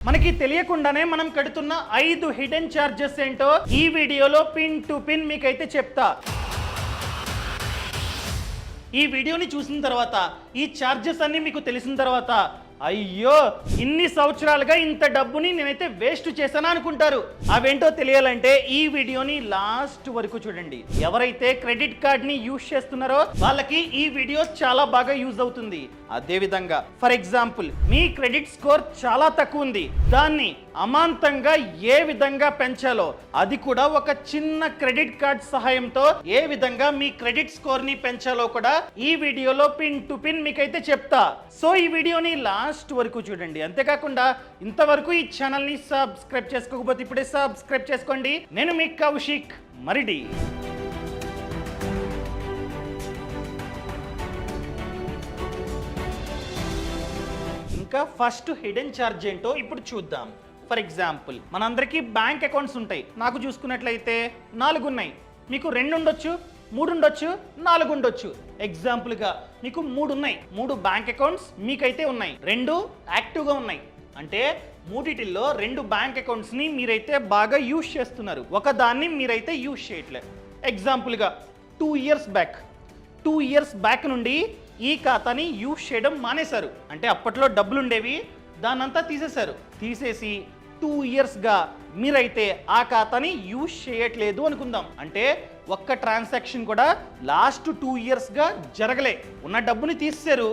మనకి తెలియకుండానే మనం కడుతున్న 5 హిడెన్ చార్జెస్ ఏంటో ఈ వీడియోలో పిన్ టు పిన్ మీకైతే చెప్తా. ఈ వీడియోని చూసిన తర్వాత ఈ చార్జెస్ అన్ని మీకు తెలిసిన తర్వాత అయ్యో ఇన్ని సంవత్సరాలుగా ఇంత డబ్బుని నేనైతే వేస్ట్ చేశానా అనుకుంటారు. అవేంటో తెలియాలంటే ఈ వీడియోని లాస్ట్ వరకు చూడండి. ఎవరైతే క్రెడిట్ కార్డ్ ని యూజ్ చేస్తున్నారో వాళ్ళకి ఈ వీడియో చాలా బాగా యూజ్ అవుతుంది. అదే విధంగా for example me credit score చాలా తక్కువ ఉంది, దాన్ని అమాంతంగా ఏ విధంగా పెంచాలో అది కూడా ఒక చిన్న క్రెడిట్ కార్డ్ సహాయంతో ఏ విధంగా మీ క్రెడిట్ స్కోర్ ని పెంచాలో కూడా ఈ వీడియోలో పిన్ టు పిన్ మీకైతే చెప్తా. సో ఈ వీడియోని లాస్ట్ వరకు చూడండి. అంతేకాకుండా ఇంతవరకు ఈ ఛానల్ ని సబ్స్క్రైబ్ చేసుకోకపోతే ఇప్పుడే సబ్స్క్రైబ్ చేసుకోండి. నేను మీ కౌశిక్ మరిడి. ఇంకా ఫస్ట్ హిడెన్ ఛార్జ్ ఏంటో ఇప్పుడు చూద్దాం. ఫర్ ఎగ్జాంపుల్ మనందరికీ బ్యాంక్ అకౌంట్స్ ఉంటాయి. నాకు చూసుకున్నట్లయితే 4 ఉన్నాయి, మీకు 2 ఉండొచ్చు, 3 ఉండొచ్చు, 4 ఉండొచ్చు. ఎగ్జాంపుల్గా మీకు 3 ఉన్నాయి, 3 బ్యాంక్ అకౌంట్స్ మీకైతే ఉన్నాయి, 2 యాక్టివ్గా ఉన్నాయి. అంటే మూడిటిల్లో 2 బ్యాంక్ అకౌంట్స్ని మీరైతే బాగా యూజ్ చేస్తున్నారు, ఒక దాన్ని మీరైతే యూజ్ చేయట్లేదు. ఎగ్జాంపుల్గా 2 ఇయర్స్ బ్యాక్ నుండి ఈ ఖాతాని యూజ్ చేయడం మానేశారు. అంటే అప్పట్లో డబ్బులు ఉండేవి, దాన్నంతా తీసేసి 2 ఇయర్స్గా మీరైతే ఆ ఖాతాని యూజ్ చేయట్లేదు అనుకుందాం. అంటే ఒక్క ట్రాన్సాక్షన్ కూడా లాస్ట్ 2 ఇయర్స్గా జరగలే. ఉన్న డబ్బుని తీసేశారు,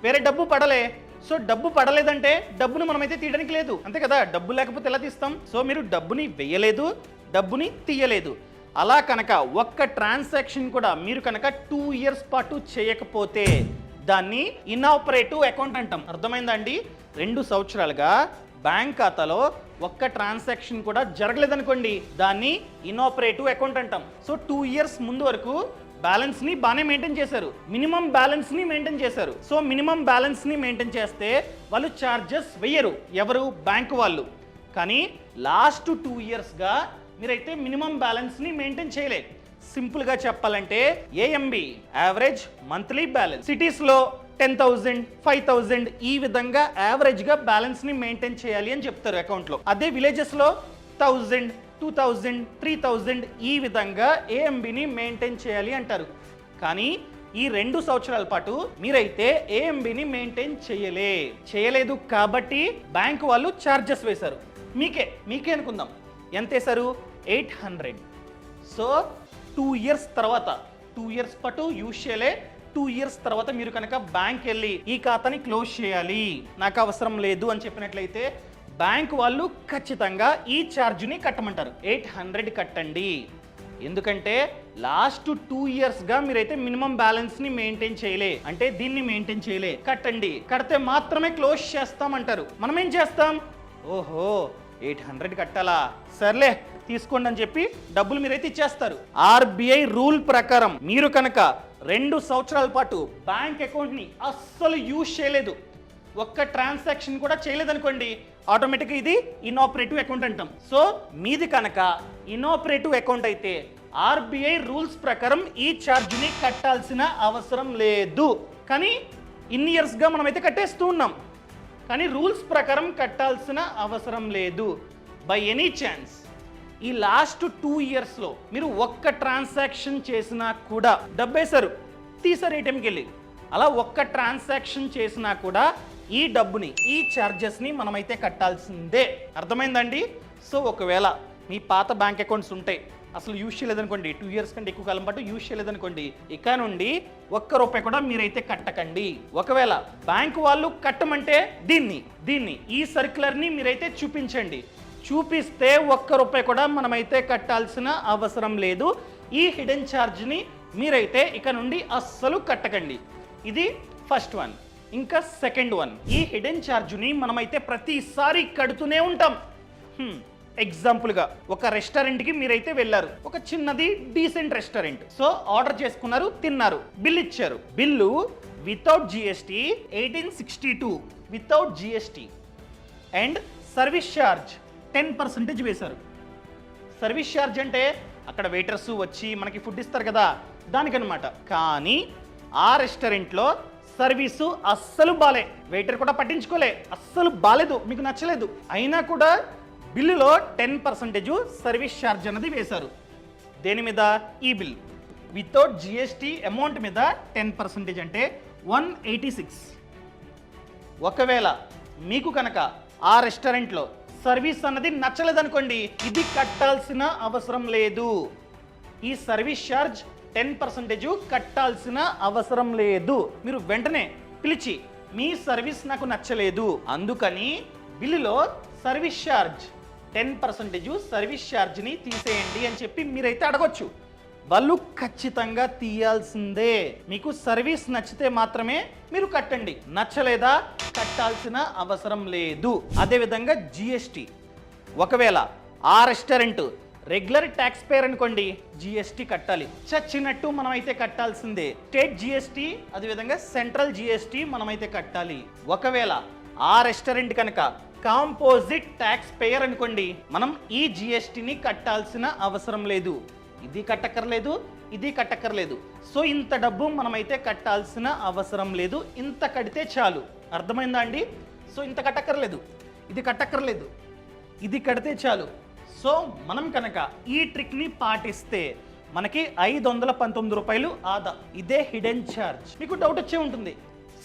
వేరే డబ్బు పడలే. సో డబ్బు పడలేదంటే డబ్బును మనమైతే తీయడానికి లేదు, అంతే కదా. డబ్బు లేకపోతే ఎలా తీస్తాం? సో మీరు డబ్బుని వేయలేదు, డబ్బుని తీయలేదు. అలా కనుక ఒక్క ట్రాన్సాక్షన్ కూడా మీరు కనుక 2 ఇయర్స్ పాటు చేయకపోతే దాన్ని ఇనాపరేటివ్ అకౌంట్ అంటాం. అర్థమైందా అండి? 2 సంవత్సరాలుగా బ్యాంక్ ఖాతాలో ఒక్క ట్రాన్సాక్షన్ కూడా జరగలేదనుకోండి, దాన్ని ఇనాపరేటివ్ అకౌంట్ అంటాం. సో 2 ఇయర్స్ ముందు వరకు బ్యాలెన్స్ ని బాగానే మెయింటైన్ చేశారు, మినిమం బ్యాలెన్స్ ని మెయింటైన్ చేశారు. సో మినిమం బ్యాలెన్స్ ని మెయింటైన్ చేస్తే వాళ్ళు చార్జెస్ వేయరు, ఎవరు? బ్యాంకు వాళ్ళు. కానీ లాస్ట్ 2 ఇయర్స్గా మీరైతే మినిమం బ్యాలెన్స్ ని మెయింటైన్ చేయలే. సింపుల్ గా చెప్పాలంటే AMB, average monthly balance, cities లో 10,000, 5,000 ఈ విధంగా యావరేజ్ గా బ్యాలెన్స్ ని మెయింటైన్ చేయాలి అని చెప్తారు అకౌంట్ లో. అదే విలేజెస్ లో 1,000, 2,000, 3,000 ఈ విధంగా ఏఎంబిని మెయింటైన్ చేయాలి అంటారు. కానీ ఈ 2 సంవత్సరాల పాటు మీరైతే ఏఎంబిని మెయింటైన్ చేయలేదు కాబట్టి బ్యాంక్ వాళ్ళు చార్జెస్ వేశారు. మీకే అనుకుందాం, ఎంత వేశారు? 800. సో 2 ఇయర్స్ తర్వాత, 2 ఇయర్స్ పాటు యూజ్ చేయలే, 2 ఇయర్స్ తర్వాత మీరు కనుక బ్యాంక్ వెళ్ళి ఈ ఖాతాని క్లోజ్ చేయాలి, నాకు అవసరం లేదు అని చెప్పినట్లయితే బ్యాంక్ వాళ్ళు ఖచ్చితంగా ఈ ఛార్జ్ని కట్టమంటారు. 800 కట్టండి. ఎందుకంటే లాస్ట్ 2 ఇయర్స్గా మీరైతే మినిమం బ్యాలెన్స్ని మెయింటైన్ చేయలే, అంటే దీన్ని మెయింటైన్ చేయలే, కట్టండి. కడితే మాత్రమే క్లోజ్ చేస్తామంటారు. మనం ఏం చేస్తాం? ఓహో 800 కట్టాలా, సర్లే తీసుకోండి అని చెప్పి డబ్బులు మీరైతే ఇచ్చేస్తారు. ఆర్బీఐ రూల్ ప్రకారం మీరు కనుక 2 సంవత్సరాల పాటు బ్యాంక్ అకౌంట్ని అస్సలు యూజ్ చేయలేదు, ఒక్క ట్రాన్సాక్షన్ కూడా చేయలేదనుకోండి, ఆటోమేటిక్గా ఇది ఇనాపరేటివ్ అకౌంట్ అంటాం. సో మీది కనుక ఇనాపరేటివ్ అకౌంట్ అయితే ఆర్బీఐ రూల్స్ ప్రకారం ఈ ఛార్జ్ని కట్టాల్సిన అవసరం లేదు. కానీ ఇన్ని ఇయర్స్గా మనమైతే కట్టేస్తూ ఉన్నాం, కానీ రూల్స్ ప్రకారం కట్టాల్సిన అవసరం లేదు. బై ఎనీ ఛాన్స్ ఈ లాస్ట్ 2 ఇయర్స్లో మీరు ఒక్క ట్రాన్సాక్షన్ చేసినా కూడా డబ్బేశారు, తీసారు ఏటీఎంకి వెళ్ళి, అలా ఒక్క ట్రాన్సాక్షన్ చేసినా కూడా ఈ డబ్బుని, ఈ ఛార్జెస్ని మనమైతే కట్టాల్సిందే. అర్థమైందండి? సో ఒకవేళ మీ పాత బ్యాంక్ అకౌంట్స్ ఉంటాయి, అసలు యూజ్ చేయలేదనుకోండి, 2 ఇయర్స్ కంటే ఎక్కువ కాలం పాటు యూజ్ చేయలేదనుకోండి, ఇక నుండి ₹1 కూడా మీరైతే కట్టకండి. ఒకవేళ బ్యాంకు వాళ్ళు కట్టమంటే దీన్ని ఈ సర్క్యులర్ని మీరైతే చూపించండి. చూపిస్తే ₹1 కూడా మనమైతే కట్టాల్సిన అవసరం లేదు. ఈ హిడెన్ ఛార్జ్ని మీరైతే ఇక నుండి అస్సలు కట్టకండి. ఇది ఫస్ట్ వన్. ఇంకా సెకండ్ వన్, ఈ హిడెన్ ఛార్జ్ని మనమైతే ప్రతిసారి కడుతూనే ఉంటాం. ఎగ్జాంపుల్గా ఒక రెస్టారెంట్కి మీరైతే వెళ్ళారు, ఒక చిన్నది డీసెంట్ రెస్టారెంట్. సో ఆర్డర్ చేసుకున్నారు, తిన్నారు, బిల్ ఇచ్చారు. Bill without GST 1862 without GST and service charge 10% వేశారు. సర్వీస్ ఛార్జ్ అంటే అక్కడ వెయిటర్స్ వచ్చి మనకి ఫుడ్ ఇస్తారు కదా, దానికనమాట. కానీ ఆ రెస్టారెంట్లో సర్వీసు అస్సలు బాలే, వెయిటర్ కూడా పట్టించుకోలే, అస్సలు బాలేదు, మీకు నచ్చలేదు, అయినా కూడా బిల్లులో 10% సర్వీస్ ఛార్జ్ అన్నది వేశారు. దేని మీద? ఈ బిల్ వితౌట్ జిఎస్టీ అమౌంట్ మీద 10% అంటే 186. ఒకవేళ మీకు కనుక ఆ రెస్టారెంట్లో సర్వీస్ అన్నది నచ్చలేదనుకోండి, ఇది కట్టాల్సిన అవసరం లేదు. ఈ సర్వీస్ ఛార్జ్ 10% కట్టాల్సిన అవసరం లేదు. మీరు వెంటనే పిలిచి మీ సర్వీస్ నాకు నచ్చలేదు, అందుకని బిల్లులో సర్వీస్ ఛార్జ్ 10% సర్వీస్ ఛార్జ్ని తీసేయండి అని చెప్పి మీరైతే అడగొచ్చు. వాళ్ళు ఖచ్చితంగా తీయాల్సిందే. మీకు సర్వీస్ నచ్చితే మాత్రమే మీరు కట్టండి, నచ్చలేదా కట్టాల్సిన అవసరం లేదు. అదేవిధంగా జిఎస్టీ, ఒకవేళ ఆ రెస్టారెంట్ రెగ్యులర్ ట్యాక్స్ పేర్ అనుకోండి, జిఎస్టీ కట్టాలి, చచ్చినట్టు మనమైతే కట్టాల్సిందే. స్టేట్ జిఎస్టీ అదేవిధంగా సెంట్రల్ జిఎస్టీ మనమైతే కట్టాలి. ఒకవేళ ఆ రెస్టారెంట్ కనుక కాంపోజిట్ ట్యాక్స్ పేయర్ అనుకోండి, మనం ఈ జిఎస్టీని కట్టాల్సిన అవసరం లేదు. ఇది కట్టక్కర్లేదు, ఇది కట్టక్కర్లేదు. సో ఇంత డబ్బు మనమైతే కట్టాల్సిన అవసరం లేదు, ఇంత కడితే చాలు. అర్థమైందా అండి? సో ఇంత కట్టక్కర్లేదు, ఇది కట్టక్కర్లేదు, ఇది కడితే చాలు. సో మనం కనుక ఈ ట్రిక్ని పాటిస్తే మనకి 519 రూపాయలు ఆదా. ఇదే హిడెన్ ఛార్జ్. మీకు డౌట్ వచ్చే ఉంటుంది,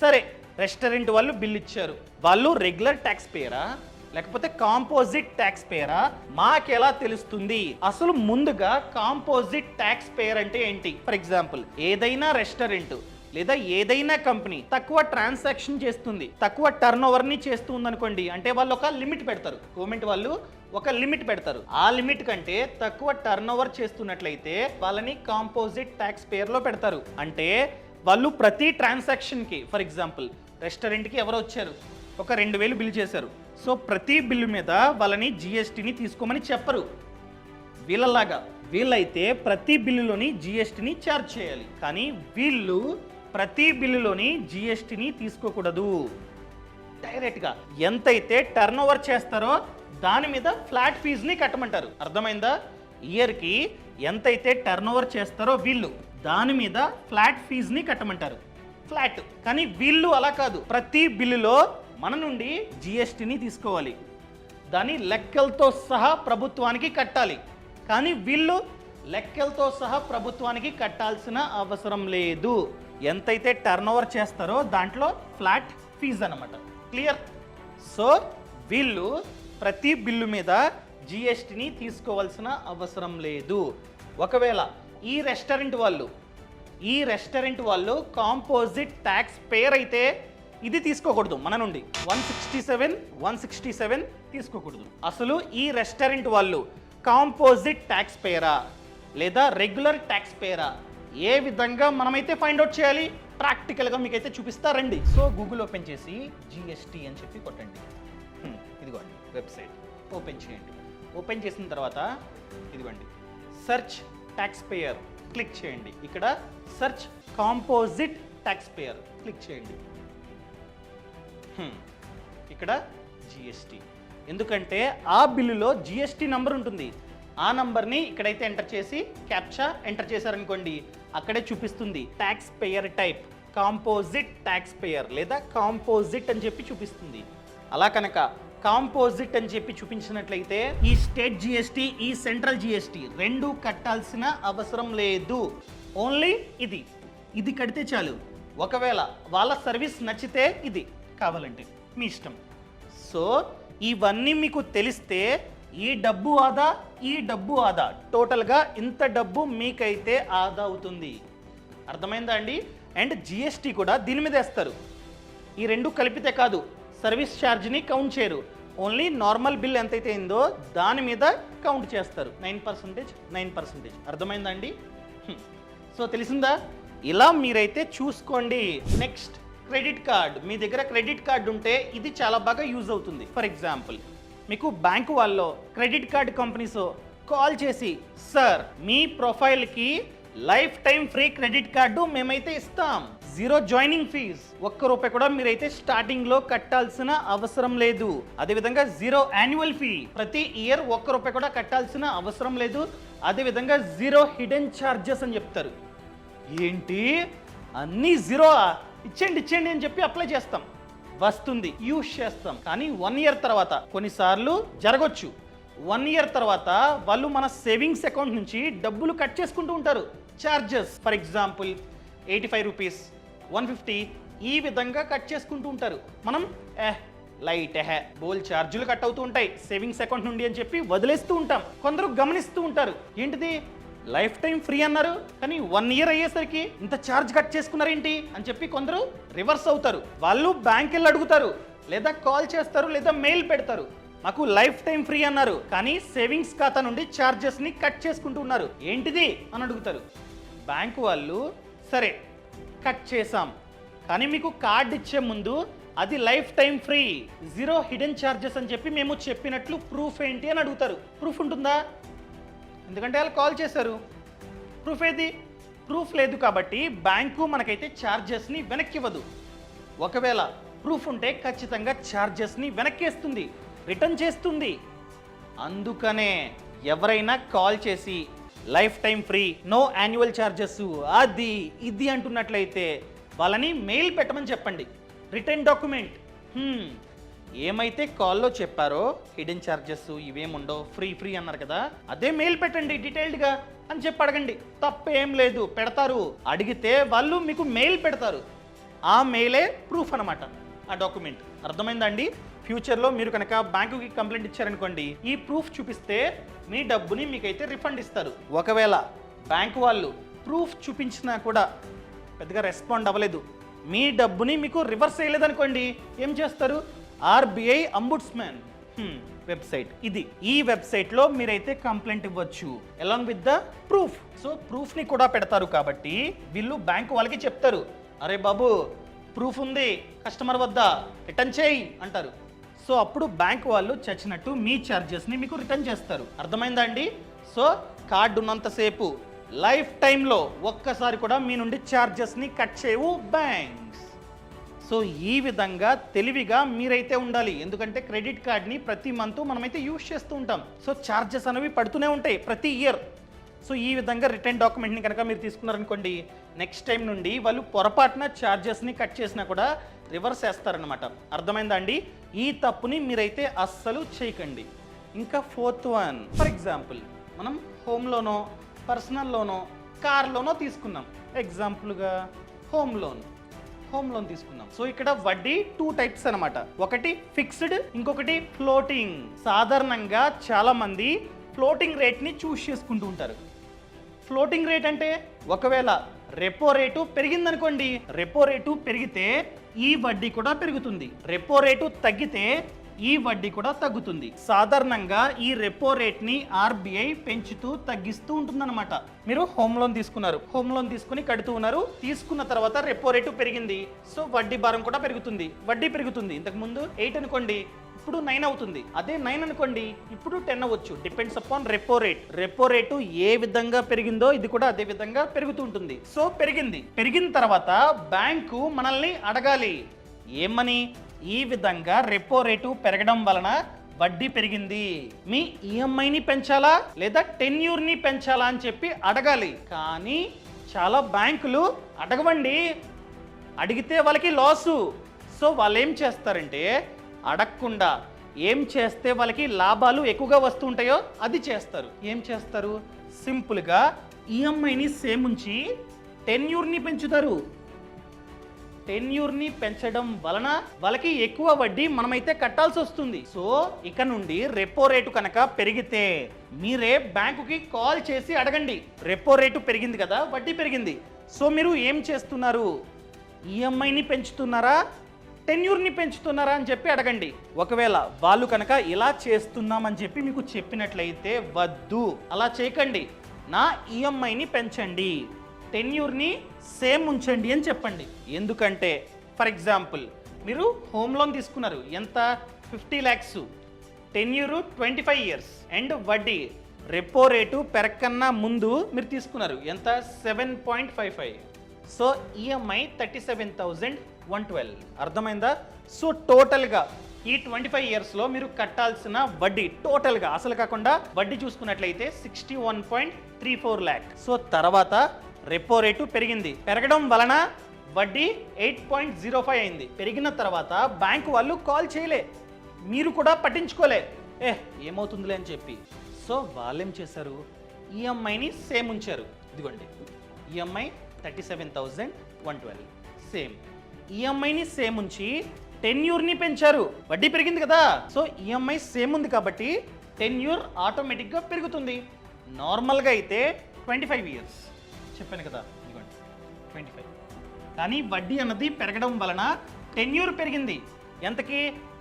సరే రెస్టారెంట్ వాళ్ళు బిల్ ఇచ్చారు, వాళ్ళు రెగ్యులర్ ట్యాక్స్ పేయరా లేకపోతే కాంపోజిట్ ట్యాక్స్ పేయరా, మాకెలా తెలుస్తుంది? అసలు ముందుగా కాంపోజిట్ ట్యాక్స్ పేయర్ అంటే ఏంటి? ఫర్ ఎగ్జాంపుల్, ఏదైనా రెస్టారెంట్ లేదా ఏదైనా కంపెనీ తక్కువ ట్రాన్సాక్షన్ చేస్తుంది, తక్కువ టర్న్ ఓవర్ని చేస్తుంది అనుకోండి, అంటే వాళ్ళు ఒక లిమిట్ పెడతారు, గవర్నమెంట్ వాళ్ళు ఒక లిమిట్ పెడతారు. ఆ లిమిట్ కంటే తక్కువ టర్న్ ఓవర్ చేస్తున్నట్లయితే వాళ్ళని కాంపోజిట్ ట్యాక్స్ పేయర్లో పెడతారు. అంటే వాళ్ళు ప్రతి ట్రాన్సాక్షన్కి, ఫర్ ఎగ్జాంపుల్ రెస్టారెంట్కి ఎవరు వచ్చారు, ఒక 2000 బిల్ చేశారు, సో ప్రతి బిల్లు మీద వాళ్ళని జిఎస్టీని తీసుకోమని చెప్పరు. వీళ్ళైతే ప్రతి బిల్లులోని జిఎస్టీని ఛార్జ్ చేయాలి, కానీ వీళ్ళు ప్రతి బిల్లులోని జిఎస్టీని తీసుకోకూడదు. డైరెక్ట్గా ఎంతైతే టర్న్ ఓవర్ చేస్తారో దాని మీద ఫ్లాట్ ఫీజుని కట్టమంటారు. అర్థమైందా? ఇయర్కి ఎంతైతే టర్న్ ఓవర్ చేస్తారో వీళ్ళు దాని మీద ఫ్లాట్ ఫీజుని కట్టమంటారు, ఫ్లాట్. కానీ వీళ్ళు అలా కాదు, ప్రతి బిల్లులో మన నుండి జిఎస్టీని తీసుకోవాలి, దాని లెక్కలతో సహా ప్రభుత్వానికి కట్టాలి. కానీ వీళ్ళు లెక్కలతో సహా ప్రభుత్వానికి కట్టాల్సిన అవసరం లేదు. ఎంతైతే టర్న్ ఓవర్ చేస్తారో దాంట్లో ఫ్లాట్ ఫీజు అన్నమాట. క్లియర్? సో వీళ్ళు ప్రతి బిల్లు మీద జిఎస్టీని తీసుకోవాల్సిన అవసరం లేదు. ఒకవేళ ఈ రెస్టారెంట్ వాళ్ళు కాంపోజిట్ ట్యాక్స్ పేర్ అయితే ఇది తీసుకోకూడదు, మన నుండి 167 తీసుకోకూడదు. అసలు ఈ రెస్టారెంట్ వాళ్ళు కాంపోజిట్ ట్యాక్స్ పేరా లేదా రెగ్యులర్ ట్యాక్స్ పేరా, ఏ విధంగా మనమైతే ఫైండ్ అవుట్ చేయాలి? ప్రాక్టికల్గా మీకైతే చూపిస్తా రండి. సో గూగుల్ ఓపెన్ చేసి జిఎస్టీ అని చెప్పి కొట్టండి. ఇదిగోండి వెబ్సైట్ ఓపెన్ చేయండి. ఓపెన్ చేసిన తర్వాత ఇదిగోండి సెర్చ్ ట్యాక్స్ పేయర్ క్లిక్ చేయండి. ఇక్కడ search composite tax payer click చేయండి. ఇక్కడ జిఎస్టీ, ఎందుకంటే ఆ బిల్లులో జిఎస్టీ నంబర్ ఉంటుంది. ఆ నంబర్ని ఇక్కడైతే ఎంటర్ చేసి క్యాప్చా ఎంటర్ చేశారనుకోండి, అక్కడే చూపిస్తుంది tax payer type composite tax payer లేదా కాంపోజిట్ అని చెప్పి చూపిస్తుంది. అలా కనుక కాంపోజిట్ అని చెప్పి చూపించినట్లయితే ఈ స్టేట్ జిఎస్టీ ఈ సెంట్రల్ జిఎస్టీ రెండు కట్టాల్సిన అవసరం లేదు. ఓన్లీ ఇది కడితే చాలు. ఒకవేళ వాళ్ళ సర్వీస్ నచ్చితే ఇది కావాలంటే మీ ఇష్టం. సో ఇవన్నీ మీకు తెలిస్తే ఈ డబ్బు ఆదా టోటల్గా ఇంత డబ్బు మీకైతే ఆదా అవుతుంది. అర్థమైందా అండి? అండ్ జిఎస్టీ కూడా దీని మీద వేస్తారు. ఈ రెండు కలిపితే కాదు, సర్వీస్ ఛార్జ్ని కౌంట్ చేయరు, ఓన్లీ నార్మల్ బిల్ ఎంతైతే అయిందో దాని మీద కౌంట్ చేస్తారు. 9%. అర్థమైందా అండి? సో తెలిసిందా? ఇలా మీరైతే చూసుకోండి. Next credit card. మీ దగ్గర క్రెడిట్ కార్డు ఉంటే ఇది చాలా బాగా యూజ్ అవుతుంది. ఫర్ ఎగ్జాంపుల్, మీకు బ్యాంకు వాళ్ళు క్రెడిట్ కార్డ్ కంపెనీస్ కాల్ చేసి, సార్ మీ ప్రొఫైల్కి life time free credit card మేమైతే ఇస్తాం, 0 జాయినింగ్ ఫీజ్, ₹1 కూడా మీరైతే స్టార్టింగ్ లో కట్టాల్సిన అవసరం లేదు. అదేవిధంగా 0 యాన్యువల్ ఫీ, ప్రతి ఇయర్ ₹1 కూడా కట్టాల్సిన అవసరం లేదు. అదేవిధంగా 0 హిడెన్ ఛార్జెస్ అని చెప్తారు. ఏంటి అన్నీ 0? ఇచ్చేయండి అని చెప్పి అప్లై చేస్తాం, వస్తుంది, యూజ్ చేస్తాం. కానీ 1 ఇయర్ తర్వాత కొన్నిసార్లు జరగొచ్చు. 1 ఇయర్ తర్వాత వాళ్ళు మన సేవింగ్స్ అకౌంట్ నుంచి డబ్బులు కట్ చేసుకుంటూ ఉంటారు. చార్జెస్ ఫర్ ఎగ్జాంపుల్ 85 రూపీస్, 150 ఈ విధంగా కట్ చేసుకుంటూ ఉంటారు. మనం లైట్ బోల్ ఛార్జీలు కట్ అవుతూ ఉంటాయి సేవింగ్స్ అకౌంట్ నుండి అని చెప్పి వదిలేస్తూ ఉంటాం. కొందరు గమనిస్తూ ఉంటారు, ఏంటిది లైఫ్ టైం ఫ్రీ అన్నారు కానీ 1 ఇయర్ అయ్యేసరికి ఇంత ఛార్జ్ కట్ చేసుకున్నారేంటి అని చెప్పి కొందరు రివర్స్ అవుతారు. వాళ్ళు బ్యాంక్ వెళ్ళి అడుగుతారు, లేదా కాల్ చేస్తారు, లేదా మెయిల్ పెడతారు, మాకు లైఫ్ టైం ఫ్రీ అన్నారు కానీ సేవింగ్స్ ఖాతా నుండి ఛార్జెస్ని కట్ చేసుకుంటూ ఉన్నారు, ఏంటిది అని అడుగుతారు. బ్యాంకు వాళ్ళు సరే కట్ చేసాం కానీ మీకు కార్డ్ ఇచ్చే ముందు అది life time free, 0 hidden charges అని చెప్పి మేము చెప్పినట్లు ప్రూఫ్ ఏంటి అని అడుగుతారు. ప్రూఫ్ ఉంటుందా? ఎందుకంటే వాళ్ళు కాల్ చేశారు. ప్రూఫ్ ఏది? ప్రూఫ్ లేదు కాబట్టి బ్యాంకు మనకైతే ఛార్జెస్ని వెనక్కి ఇవ్వదు. ఒకవేళ ప్రూఫ్ ఉంటే ఖచ్చితంగా ఛార్జెస్ని వెనక్కేస్తుంది, రిటర్న్ చేస్తుంది. అందుకనే ఎవరైనా కాల్ చేసి life time free, no annual charges, అది ఇది అంటున్నట్లయితే వాళ్ళని మెయిల్ పెట్టమని చెప్పండి. రిటర్న్ డాక్యుమెంట్ ఏమైతే కాల్లో చెప్పారో హిడెన్ ఛార్జెస్ ఇవేముండో ఫ్రీ అన్నారు కదా, అదే మెయిల్ పెట్టండి డీటెయిల్డ్గా అని చెప్పి అడగండి. తప్పేం లేదు, పెడతారు. అడిగితే వాళ్ళు మీకు మెయిల్ పెడతారు, ఆ మెయిలే ప్రూఫ్ అనమాట, ఆ డాక్యుమెంట్. అర్థమైందా అండి? ఫ్యూచర్లో మీరు కనుక బ్యాంకుకి కంప్లైంట్ ఇచ్చారనుకోండి, ఈ ప్రూఫ్ చూపిస్తే మీ డబ్బుని మీకైతే రిఫండ్ ఇస్తారు. ఒకవేళ బ్యాంకు వాళ్ళు ప్రూఫ్ చూపించినా కూడా పెద్దగా రెస్పాండ్ అవ్వలేదు, మీ డబ్బుని మీకు రివర్స్ చేయలేదనుకోండి, ఏం చేస్తారు? ఆర్బీఐ అంబుడ్స్మెన్ వెబ్సైట్ ఇది. ఈ వెబ్సైట్లో మీరైతే కంప్లైంట్ ఇవ్వచ్చు along with the proof. So ప్రూఫ్ని కూడా పెడతారు కాబట్టి వీళ్ళు బ్యాంకు వాళ్ళకి చెప్తారు, అరే బాబు ప్రూఫ్ ఉంది కస్టమర్ వద్ద, రిటర్న్ చేయి అంటారు. సో అప్పుడు బ్యాంక్ వాళ్ళు చచ్చినట్టు మీ ఛార్జెస్ని మీకు రిటర్న్ చేస్తారు. అర్థమైందా అండి? సో కార్డు ఉన్నంతసేపు లైఫ్ టైంలో ఒక్కసారి కూడా మీ నుండి ఛార్జెస్ని కట్ చేయవు బ్యాంక్స్. సో ఈ విధంగా తెలివిగా మీరైతే ఉండాలి, ఎందుకంటే క్రెడిట్ కార్డ్ని ప్రతి మంత్ మనమైతే యూజ్ చేస్తూ ఉంటాం. సో ఛార్జెస్ అనేవి పడుతూనే ఉంటాయి ప్రతి ఇయర్. సో ఈ విధంగా రిటర్న్ డాక్యుమెంట్ని కనుక మీరు తీసుకున్నారనుకోండి, నెక్స్ట్ టైం నుండి వాళ్ళు పొరపాటున ఛార్జెస్ని కట్ చేసినా కూడా రివర్స్ చేస్తారనమాట. అర్థమైందా అండి? ఈ తప్పుని మీరైతే అస్సలు చేయకండి. ఇంకా 4th వన్, ఫర్ ఎగ్జాంపుల్ మనం హోమ్ లోనో, పర్సనల్ లోనో, కార్ లోనో తీసుకున్నాం. ఎగ్జాంపుల్గా హోమ్ లోన్ తీసుకున్నాం. సో ఇక్కడ వడ్డీ 2 టైప్స్ అనమాట. ఒకటి ఫిక్స్డ్, ఇంకొకటి ఫ్లోటింగ్. సాధారణంగా చాలా మంది ఫ్లోటింగ్ రేట్ని చూస్ చేసుకుంటూ ఉంటారు. ఫ్లోటింగ్ రేట్ అంటే ఒకవేళ రెపో రేటు పెరిగిందనుకోండి, రెపో రేటు పెరిగితే ఈ వడ్డీ కూడా పెరుగుతుంది, రెపో రేటు తగ్గితే ఈ వడ్డీ కూడా తగ్గుతుంది. సాధారణంగా ఈ రెపో రేట్ని ఆర్బీఐ పెంచుతూ తగ్గిస్తూ ఉంటుందన్నమాట. మీరు హోమ్ లోన్ తీసుకున్నారు, హోమ్ లోన్ తీసుకుని కడుతూ ఉన్నారు, తీసుకున్న తర్వాత రెపో రేటు పెరిగింది, సో వడ్డీ భారం కూడా పెరుగుతుంది, వడ్డీ పెరుగుతుంది. ఇంతకు ముందు 8 అనుకోండి, ఇప్పుడు 9 అవుతుంది. అదే 9 అనుకోండి, ఇప్పుడు 10 అవ్వచ్చు. Depends upon repo rate. Repo rate ఏ విధంగా పెరిగిందో ఇది కూడా అదే విధంగా పెరుగుతూ ఉంటుంది. సో పెరిగిన తర్వాత బ్యాంకు మనల్ని అడగాలి ఏమని, ఈ విధంగా రెపో రేటు పెరగడం వలన వడ్డీ పెరిగింది, మీ ఈఎంఐని పెంచాలా లేదా టెన్యూర్ని పెంచాలా అని చెప్పి అడగాలి. కానీ చాలా బ్యాంకులు అడగవండి, అడిగితే వాళ్ళకి లాసు. సో వాళ్ళు ఏం చేస్తారంటే అడగకుండా ఏం చేస్తే వాళ్ళకి లాభాలు ఎక్కువగా వస్తూ ఉంటాయో అది చేస్తారు. ఏం చేస్తారు? సింపుల్గా ఈఎంఐని సేమ్ ఉంచి టెన్యూర్ని పెంచుతారు. టెన్యూర్ని పెంచడం వలన వాళ్ళకి ఎక్కువ వడ్డీ మనమైతే కట్టాల్సి వస్తుంది. సో ఇక నుండి రెపో రేటు కనుక పెరిగితే మీరే బ్యాంకుకి కాల్ చేసి అడగండి, రెపో రేటు పెరిగింది కదా, వడ్డీ పెరిగింది, సో మీరు ఏం చేస్తున్నారు, ఈఎంఐని పెంచుతున్నారా, టెన్యూర్ని పెంచుతున్నారా అని చెప్పి అడగండి. ఒకవేళ వాళ్ళు కనుక ఇలా చేస్తున్నామని చెప్పి మీకు చెప్పినట్లయితే వద్దు, అలా చేయకండి, నా ఈఎంఐని పెంచండి, టెన్యూర్ని సేమ్ ఉంచండి అని చెప్పండి. ఎందుకంటే ఫర్ ఎగ్జాంపుల్ మీరు హోమ్ లోన్ తీసుకున్నారు, ఎంత 50 lakhs, టెన్యూరు 25 years అండ్ వడ్డీ రెపో రేటు పెరగకన్నా ముందు మీరు తీసుకున్నారు ఎంత 7.55. So EMI 37,112. అర్థమైందా? సో టోటల్గా ఈ 25 yearsలో మీరు కట్టాల్సిన వడ్డీ టోటల్గా అసలు కాకుండా వడ్డీ చూసుకున్నట్లయితే 61.34 lakh. సో తర్వాత రెపో రేటు పెరగడం వలన వడ్డీ 8.05 అయింది. పెరిగిన తర్వాత బ్యాంకు వాళ్ళు కాల్ చేయలే, మీరు కూడా పట్టించుకోలే, ఏమవుతుందిలే అని చెప్పి. సో వాళ్ళేం చేశారు, ఈఎంఐని సేమ్ ఉంచారు. ఇదిగోండి ఈఎంఐ 37,112 సేమ్. ఈఎంఐని సేమ్ ఉంచి టెన్యూర్ని పెంచారు. వడ్డీ పెరిగింది కదా, సో ఈఎంఐ సేమ్ ఉంది కాబట్టి టెన్యూర్ ఆటోమేటిక్గా పెరుగుతుంది. నార్మల్గా అయితే 25 ఇయర్స్ చెప్పాను కదా, ఇదిగోండి 25. కానీ వడ్డీ అన్నది పెరగడం వలన టెన్యూర్ పెరిగింది. ఎంతకి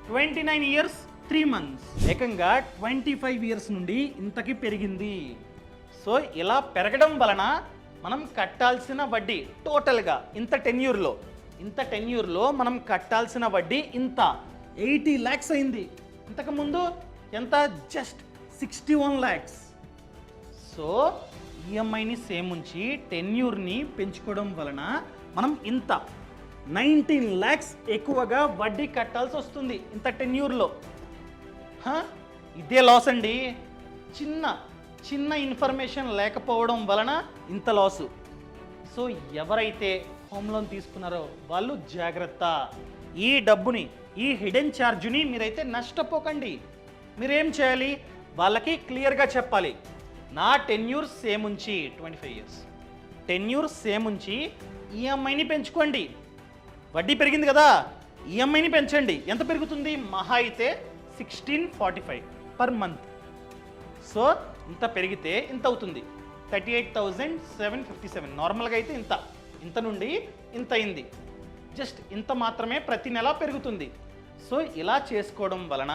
29 ఇయర్స్ 3 months. ఏకంగా 25 ఇయర్స్ నుండి ఇంతకి పెరిగింది. సో ఇలా పెరగడం వలన మనం కట్టాల్సిన వడ్డీ టోటల్గా ఇంత టెన్యూర్లో మనం కట్టాల్సిన వడ్డీ ఇంత 80 lakhs అయింది. ఇంతకుముందు ఎంత, జస్ట్ 61 lakhs. సో ఈఎంఐని సేమ్ ఉంచి టెన్యూర్ని పెంచుకోవడం వలన మనం ఇంత 19 lakhs ఎక్కువగా వడ్డీ కట్టాల్సి వస్తుంది ఇంత టెన్యూర్లో. ఇదే లాస్ అండి. చిన్న ఇన్ఫర్మేషన్ లేకపోవడం వలన ఇంత లాసు. సో ఎవరైతే హోమ్ లోన్ తీసుకున్నారో వాళ్ళు జాగ్రత్త. ఈ డబ్బుని, ఈ హిడెన్ ఛార్జ్ని మీరైతే నష్టపోకండి. మీరేం చేయాలి, వాళ్ళకి క్లియర్గా చెప్పాలి, నా టెన్యూర్ సేమ్ ఉంచి 25 ఇయర్స్ టెన్యూర్ సేమ్ ఉంచి ఈఎంఐని పెంచుకోండి. వడ్డీ పెరిగింది కదా, ఈఎంఐని పెంచండి. ఎంత పెరుగుతుంది, మహా అయితే 1645 per month. సో ఇంత పెరిగితే ఇంత అవుతుంది, 38,757. నార్మల్గా అయితే ఇంత నుండి ఇంత అయింది. జస్ట్ ఇంత మాత్రమే ప్రతి నెల పెరుగుతుంది. సో ఇలా చేసుకోవడం వలన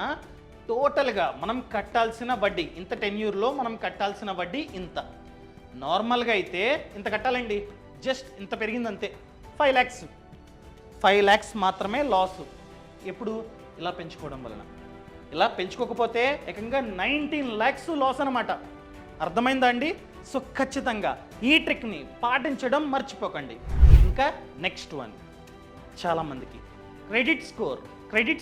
టోటల్గా మనం కట్టాల్సిన వడ్డీ, ఇంత టెన్యూర్లో మనం కట్టాల్సిన వడ్డీ ఇంత. నార్మల్గా అయితే ఇంత కట్టాలండి, జస్ట్ ఇంత పెరిగింది అంతే. 5 lakhs మాత్రమే లాసు. ఎప్పుడు ఇలా పెంచుకోవడం వలన. ఇలా పెంచుకోకపోతే ఏకంగా 19 lakhs లాస్ అనమాట. అర్థమైందా అండి? సో ఖచ్చితంగా ఈ ట్రిక్ని పాటించడం మర్చిపోకండి. ఇంకా నెక్స్ట్ వన్, చాలామందికి క్రెడిట్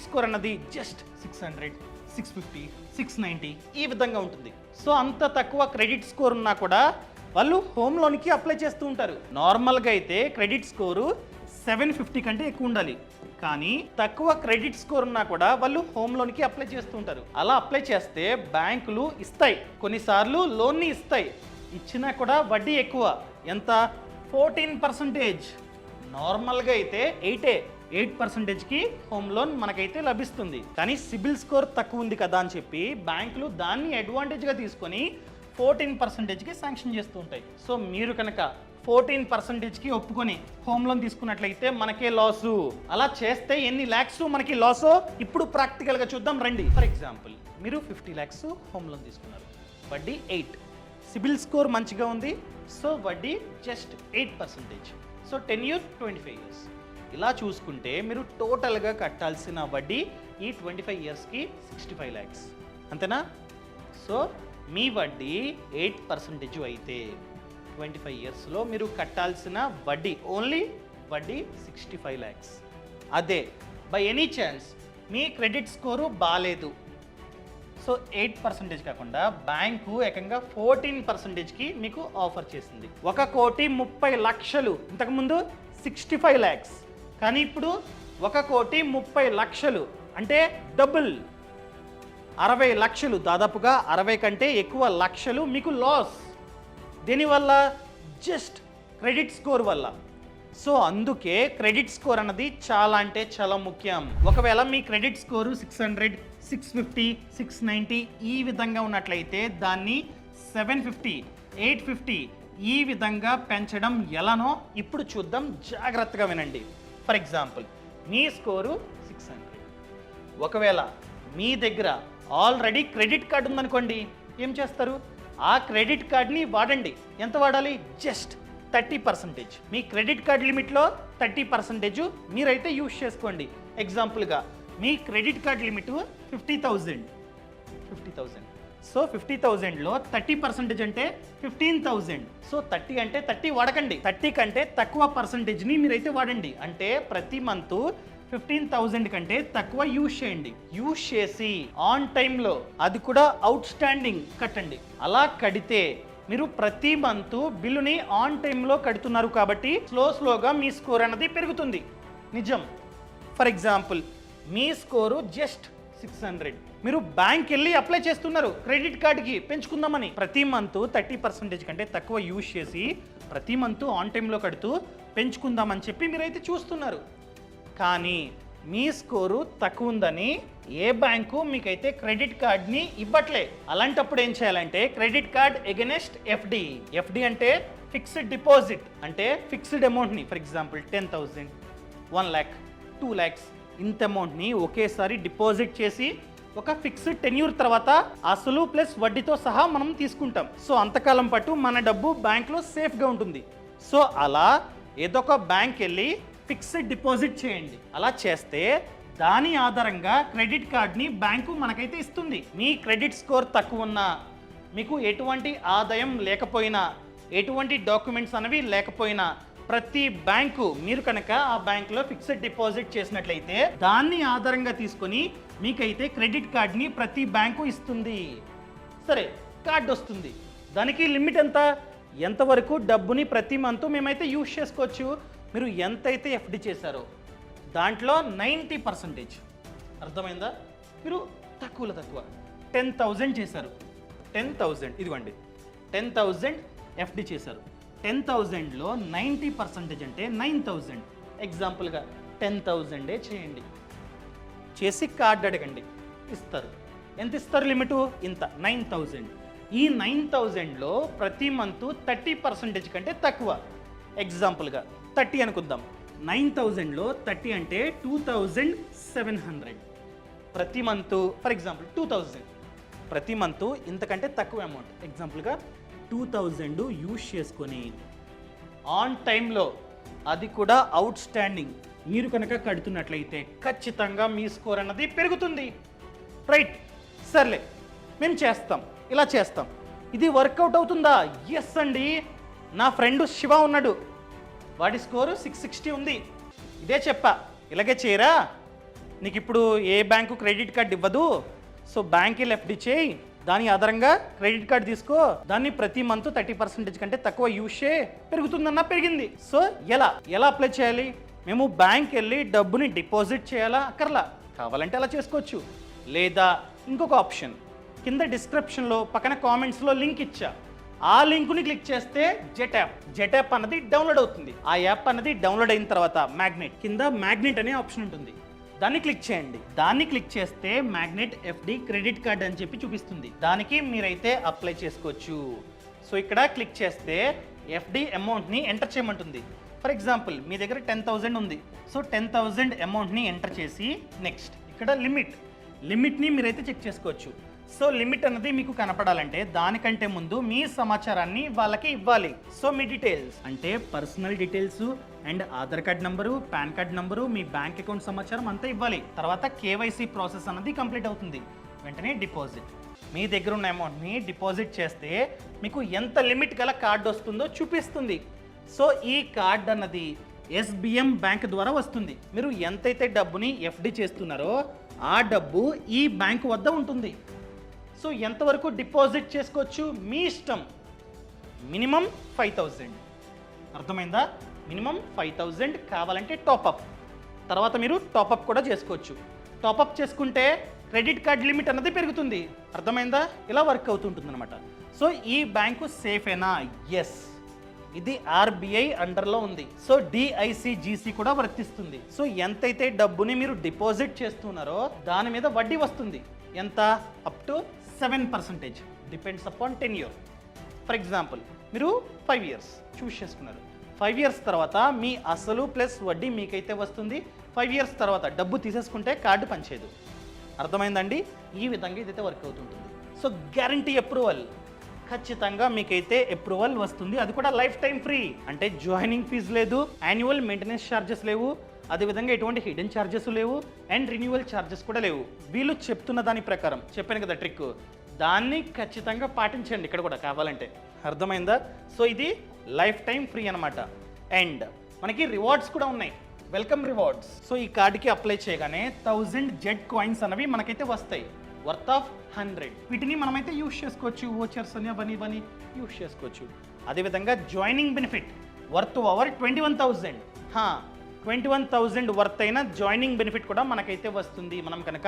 స్కోర్ అన్నది జస్ట్ 600, 650, 690 ఈ విధంగా ఉంటుంది. సో అంత తక్కువ క్రెడిట్ స్కోర్ ఉన్నా కూడా వాళ్ళు హోమ్ లోన్కి అప్లై చేస్తూ ఉంటారు. నార్మల్గా అయితే క్రెడిట్ స్కోరు 750 కంటే ఎక్కువ ఉండాలి. కానీ తక్కువ క్రెడిట్ స్కోర్ ఉన్నా కూడా వాళ్ళు హోమ్ లోన్కి అప్లై చేస్తూ ఉంటారు. అలా అప్లై చేస్తే బ్యాంకులు ఇస్తాయి, కొన్నిసార్లు లోన్ని ఇస్తాయి. ఇచ్చినా కూడా వడ్డీ ఎక్కువ. ఎంత, 14%. నార్మల్గా అయితే 8%కి హోమ్ లోన్ మనకైతే లభిస్తుంది. కానీ సిబిల్ స్కోర్ తక్కువ ఉంది కదా అని చెప్పి బ్యాంకులు దాన్ని అడ్వాంటేజ్గా తీసుకొని 14%కి శాంక్షన్ చేస్తూ ఉంటాయి. సో మీరు కనుక 14%కి ఒప్పుకొని హోమ్ లోన్ తీసుకున్నట్లయితే మనకే లాసు. అలా చేస్తే ఎన్ని ల్యాక్స్ మనకి లాసో ఇప్పుడు ప్రాక్టికల్గా చూద్దాం రండి. ఫర్ ఎగ్జాంపుల్ మీరు 50 lakhs హోమ్ లోన్ తీసుకున్నారు, వడ్డీ 8, సిబిల్ స్కోర్ మంచిగా ఉంది, సో వడ్డీ జస్ట్ 8%. So tenure 25 years. ఇలా చూసుకుంటే మీరు టోటల్గా కట్టాల్సిన వడ్డీ ఈ 25 yearsకి 65 lakhs. అంతేనా? సో మీ వడ్డీ 8% అయితే 25 yearsలో మీరు కట్టాల్సిన వడ్డీ ఓన్లీ వడ్డీ 65 lakhs. అదే by any chance me credit score బాగాలేదు, సో 8% కాకుండా బ్యాంకు ఏకంగా 14%కి మీకు ఆఫర్ చేసింది. 1,30,00,000, ఇంతకుముందు 65 lakhs, కానీ ఇప్పుడు 1,30,00,000 అంటే డబుల్, 60 లక్షలు, దాదాపుగా 60 కంటే ఎక్కువ లక్షలు మీకు లాస్. దీనివల్ల జస్ట్ క్రెడిట్ స్కోర్ వల్ల. సో అందుకే క్రెడిట్ స్కోర్ అన్నది చాలా అంటే చాలా ముఖ్యం. ఒకవేళ మీ క్రెడిట్ స్కోరు 600, 650, 690 ఈ విధంగా ఉన్నట్లయితే దాన్ని 750, 850 ఈ విధంగా పెంచడం ఎలానో ఇప్పుడు చూద్దాం. జాగ్రత్తగా వినండి. ఫర్ ఎగ్జాంపుల్ మీ స్కోరు 600, ఒకవేళ మీ దగ్గర ఆల్రెడీ క్రెడిట్ కార్డు ఉందనుకోండి, ఏం చేస్తారు, ఆ క్రెడిట్ కార్డ్ని వాడండి. ఎంత వాడాలి, జస్ట్ 30%. మీ క్రెడిట్ కార్డ్ లిమిట్లో 30% మీరైతే యూజ్ చేసుకోండి. ఎగ్జాంపుల్గా మీ క్రెడిట్ కార్డ్ లిమిట్ 50,000. సో 50,000లో 30% అంటే 15,000. సో 30 అంటే 30 వాడకండి, 30 కంటే తక్కువ పర్సంటేజ్ని మీరైతే వాడండి. అంటే ప్రతి మంత్ 15,000 కంటే తక్కువ యూజ్ చేయండి. యూజ్ చేసి ఆన్ టైంలో, అది కూడా అవుట్ స్టాండింగ్ కట్టండి. అలా కడితే మీరు ప్రతి మంత్ బిల్లుని ఆన్ టైంలో కడుతున్నారు కాబట్టి స్లోగా మీ స్కోర్ అన్నది పెరుగుతుంది. నిజం. For example me score just 600, మీరు బ్యాంక్ వెళ్ళి అప్లై చేస్తున్నారు క్రెడిట్ కార్డ్కి పెంచుకుందామని. ప్రతి మంత్ 30% కంటే తక్కువ యూజ్ చేసి ప్రతి మంత్ ఆన్ టైంలో కడుతూ పెంచుకుందామని చెప్పి మీరైతే చూస్తున్నారు. కానీ మీ స్కోరు తక్కువ ఉందని ఏ బ్యాంకు మీకైతే క్రెడిట్ కార్డ్ని ఇవ్వట్లే. అలాంటప్పుడు ఏం చేయాలంటే credit card against FD. FD అంటే ఫిక్స్డ్ డిపాజిట్, అంటే ఫిక్స్డ్ అమౌంట్ని ఫర్ ఎగ్జాంపుల్ 10,000, 1 lakh, 2 lakhs ఇంత అమౌంట్ని ఒకేసారి డిపాజిట్ చేసి ఒక ఫిక్స్డ్ టెన్యూర్ తర్వాత అసలు ప్లస్ వడ్డీతో సహా మనం తీసుకుంటాం. సో అంతకాలం పాటు మన డబ్బు బ్యాంక్లో సేఫ్గా ఉంటుంది. సో అలా ఏదో ఒక బ్యాంక్ వెళ్ళి ఫిక్స్డ్ డిపాజిట్ చేయండి. అలా చేస్తే దాని ఆధారంగా క్రెడిట్ కార్డ్ని బ్యాంకు మనకైతే ఇస్తుంది. మీ క్రెడిట్ స్కోర్ తక్కువ ఉన్నా, మీకు ఎటువంటి ఆదాయం లేకపోయినా, ఎటువంటి డాక్యుమెంట్స్ అనేవి లేకపోయినా ప్రతి బ్యాంకు మీరు కనుక ఆ బ్యాంకులో ఫిక్స్డ్ డిపాజిట్ చేసినట్లయితే దాన్ని ఆధారంగా తీసుకొని మీకైతే క్రెడిట్ కార్డ్ని ప్రతి బ్యాంకు ఇస్తుంది. సరే, కార్డు వస్తుంది, దానికి లిమిట్ ఎంతవరకు డబ్బుని ప్రతి మంత్ మేమైతే యూజ్ చేసుకోవచ్చు. మీరు ఎంతైతే ఎఫ్డి చేశారో దాంట్లో 90%, అర్థమైందా? మీరు తక్కువలో తక్కువ 10,000 చేశారు, 10,000 ఇదిగోండి 10,000 ఎఫ్డి చేశారు. 10,000లో 90% అంటే 9,000. ఎగ్జాంపుల్గా 10,000 చేయండి, చేసి కార్డు అడగండి, ఇస్తారు. ఎంత ఇస్తారు లిమిటు? ఇంత 9,000. ఈ 9,000లో ప్రతి మంత్ 30% కంటే తక్కువ. ఎగ్జాంపుల్గా 30 అనుకుందాం. 9,000లో 30 అంటే 2,700. ప్రతి మంత్ ఫర్ ఎగ్జాంపుల్ 2,000 ప్రతి మంత్ ఇంతకంటే తక్కువ అమౌంట్. ఎగ్జాంపుల్గా 2,000 యూజ్ చేసుకొని ఆన్ టైంలో, అది కూడా అవుట్ స్టాండింగ్ మీరు కనుక కడుతున్నట్లయితే ఖచ్చితంగా మీ స్కోర్ అన్నది పెరుగుతుంది. రైట్, సర్లే మేము చేస్తాం, ఇలా చేస్తాం. ఇది వర్కౌట్ అవుతుందా? ఎస్ అండి. నా ఫ్రెండ్ శివ ఉన్నాడు, వాడి స్కోరు 660 ఉంది. ఇదే చెప్పా, ఇలాగే చేయరా, నీకు ఇప్పుడు ఏ బ్యాంకు క్రెడిట్ కార్డ్ ఇవ్వదు, సో బ్యాంక్కి ఎఫ్డి చేయి, దాని ఆధారంగా క్రెడిట్ కార్డ్ తీసుకో, దాన్ని ప్రతి మంత్ 30% కంటే తక్కువ యూజ్ చేయి, పెరుగుతుందన్నా పెరిగింది. సో ఎలా అప్లై చేయాలి? మేము బ్యాంక్ వెళ్ళి డబ్బుని డిపాజిట్ చేయాలా అక్కర్లా? కావాలంటే అలా చేసుకోవచ్చు. లేదా ఇంకొక ఆప్షన్, కింద డిస్క్రిప్షన్లో పక్కన కామెంట్స్లో లింక్ ఇచ్చా, ఆ లింకుని క్లిక్ చేస్తే జెట్ యాప్ అన్నది డౌన్లోడ్ అవుతుంది. ఆ యాప్ అన్నది డౌన్లోడ్ అయిన తర్వాత మ్యాగ్నెట్ కింద మ్యాగ్నెట్ అనే ఆప్షన్ ఉంటుంది, దాన్ని క్లిక్ చేయండి. దాన్ని క్లిక్ చేస్తే మ్యాగ్నెట్ ఎఫ్డి క్రెడిట్ కార్డ్ అని చెప్పి చూపిస్తుంది. దానికి మీరైతే అప్లై చేసుకోవచ్చు. సో ఇక్కడ క్లిక్ చేస్తే ఎఫ్డి అమౌంట్ని ఎంటర్ చేయమంటుంది. ఫర్ ఎగ్జాంపుల్ మీ దగ్గర 10,000 ఉంది. సో 10,000 అమౌంట్ని ఎంటర్ చేసి నెక్స్ట్ ఇక్కడ లిమిట్ని మీరైతే చెక్ చేసుకోవచ్చు. సో లిమిట్ అన్నది మీకు కనపడాలంటే దానికంటే ముందు మీ సమాచారాన్ని వాళ్ళకి ఇవ్వాలి. సో మీ డీటెయిల్స్ అంటే personal details and Aadhaar card number, pan card number, me bank account సమాచారం అంతా ఇవ్వాలి. తర్వాత కేవైసీ ప్రాసెస్ అన్నది కంప్లీట్ అవుతుంది. వెంటనే డిపాజిట్, మీ దగ్గర ఉన్న అమౌంట్ని డిపాజిట్ చేస్తే మీకు ఎంత లిమిట్ గల కార్డు వస్తుందో చూపిస్తుంది. సో ఈ కార్డ్ అన్నది ఎస్బిఎం బ్యాంక్ ద్వారా వస్తుంది. మీరు ఎంతైతే డబ్బుని ఎఫ్డి చేస్తున్నారో ఆ డబ్బు ఈ బ్యాంకు వద్ద ఉంటుంది. సో ఎంతవరకు డిపాజిట్ చేసుకోవచ్చు మీ ఇష్టం. మినిమం 5,000, అర్థమైందా? మినిమం 5,000, కావాలంటే టాపప్, తర్వాత మీరు టాపప్ కూడా చేసుకోవచ్చు. టాపప్ చేసుకుంటే క్రెడిట్ కార్డ్ లిమిట్ అన్నది పెరుగుతుంది. అర్థమైందా? ఇలా వర్క్ అవుతుంటుంది అనమాట. సో ఈ బ్యాంకు సేఫేనా? ఎస్, ఇది ఆర్బీఐ అండర్లో ఉంది. సో డిఐసిజిసి కూడా వర్తిస్తుంది. సో ఎంతైతే డబ్బుని మీరు డిపాజిట్ చేస్తున్నారో దాని మీద వడ్డీ వస్తుంది. ఎంత? Up to 7%, depends upon tenure. For example మీరు 5 years చూస్ చేసుకున్నారు. 5 years తర్వాత మీ అసలు ప్లస్ వడ్డీ మీకైతే వస్తుంది. 5 years తర్వాత డబ్బు తీసేసుకుంటే కార్డు పనిచేయదు. అర్థమైందండి? ఈ విధంగా ఇదైతే వర్క్ అవుతుంటుంది. సో గ్యారంటీ అప్రూవల్, ఖచ్చితంగా మీకైతే అప్రూవల్ వస్తుంది. అది కూడా లైఫ్ టైం ఫ్రీ. అంటే జాయినింగ్ ఫీజు లేదు, యాన్యువల్ మెయింటెనెన్స్ ఛార్జెస్ లేవు, అదేవిధంగా ఎటువంటి హిడెన్ ఛార్జెస్ లేవు, అండ్ రిన్యూవల్ ఛార్జెస్ కూడా లేవు. వీళ్ళు చెప్తున్న దాని ప్రకారం చెప్పాను కదా ట్రిక్, దాన్ని ఖచ్చితంగా పాటించండి ఇక్కడ కూడా కావాలంటే. అర్థమైందా? సో ఇది లైఫ్ టైం ఫ్రీ అనమాట. అండ్ మనకి రివార్డ్స్ కూడా ఉన్నాయి, వెల్కమ్ రివార్డ్స్. సో ఈ కార్డుకి అప్లై చేయగానే 1000 జెడ్ కాయిన్స్ అనేవి మనకైతే వస్తాయి. Worth of 100. వీటిని మనమైతే యూస్ చేసుకోవచ్చు, ఓచర్స్ అని అవని యూస్ చేసుకోవచ్చు. అదేవిధంగా joining benefit worth over 21,000. 21,000 worth అయిన జాయినింగ్ బెనిఫిట్ కూడా మనకైతే వస్తుంది మనం కనుక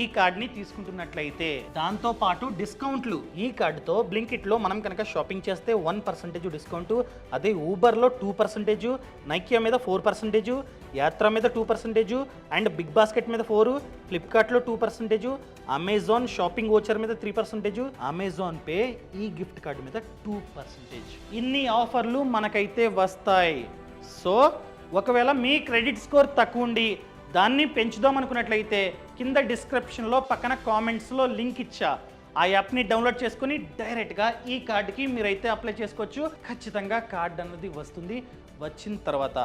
ఈ కార్డ్ని తీసుకుంటున్నట్లయితే. దాంతో పాటు డిస్కౌంట్లు ఈ కార్డుతో బ్లింకిట్లో మనం కనుక షాపింగ్ చేస్తే 1% డిస్కౌంట్, అదే ఊబర్లో 2%, నైకియా మీద 4%, యాత్ర మీద 2%, అండ్ బిగ్ బాస్కెట్ మీద 4%, ఫ్లిప్కార్ట్లో 2%, అమెజాన్ షాపింగ్ ఓచర్ మీద 3%, అమెజాన్ పే ఈ గిఫ్ట్ కార్డు మీద 2%. ఇన్ని ఆఫర్లు మనకైతే వస్తాయి. సో ఒకవేళ మీ క్రెడిట్ స్కోర్ తక్కువ ఉండి దాన్ని పెంచుదాం అనుకున్నట్లయితే కింద డిస్క్రిప్షన్లో పక్కన కామెంట్స్లో లింక్ ఇచ్చా, ఆ యాప్ని డౌన్లోడ్ చేసుకుని డైరెక్ట్గా ఈ కార్డుకి మీరైతే అప్లై చేసుకోవచ్చు. ఖచ్చితంగా కార్డ్ అన్నది వస్తుంది. వచ్చిన తర్వాత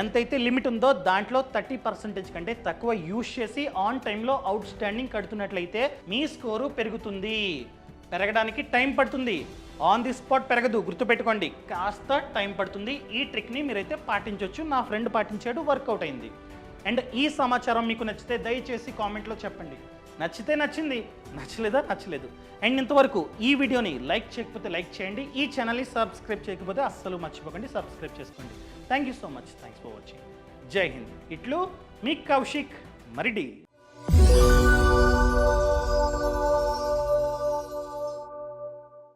ఎంతైతే లిమిట్ ఉందో దాంట్లో 30% కంటే తక్కువ యూజ్ చేసి ఆన్ టైంలో అవుట్ స్టాండింగ్ కడుతున్నట్లయితే మీ స్కోరు పెరుగుతుంది. పెరగడానికి టైం పడుతుంది, ఆన్ ది స్పాట్ పెరగదు, గుర్తుపెట్టుకోండి, కాస్త టైం పడుతుంది. ఈ ట్రిక్ని మీరైతే పాటించవచ్చు. నా ఫ్రెండ్ పాటించాడు, వర్కౌట్ అయింది. అండ్ ఈ సమాచారం మీకు నచ్చితే దయచేసి కామెంట్లో చెప్పండి. నచ్చితే నచ్చింది, నచ్చలేదా నచ్చలేదు. అండ్ ఇంతవరకు ఈ వీడియోని లైక్ చేయకపోతే లైక్ చేయండి, ఈ ఛానల్ని సబ్స్క్రైబ్ చేయకపోతే అస్సలు మర్చిపోకండి, సబ్స్క్రైబ్ చేసుకోండి. Thank you so much, thanks for watching. జై హింద్. ఇట్లు మీ కౌశిక్ మరిడి.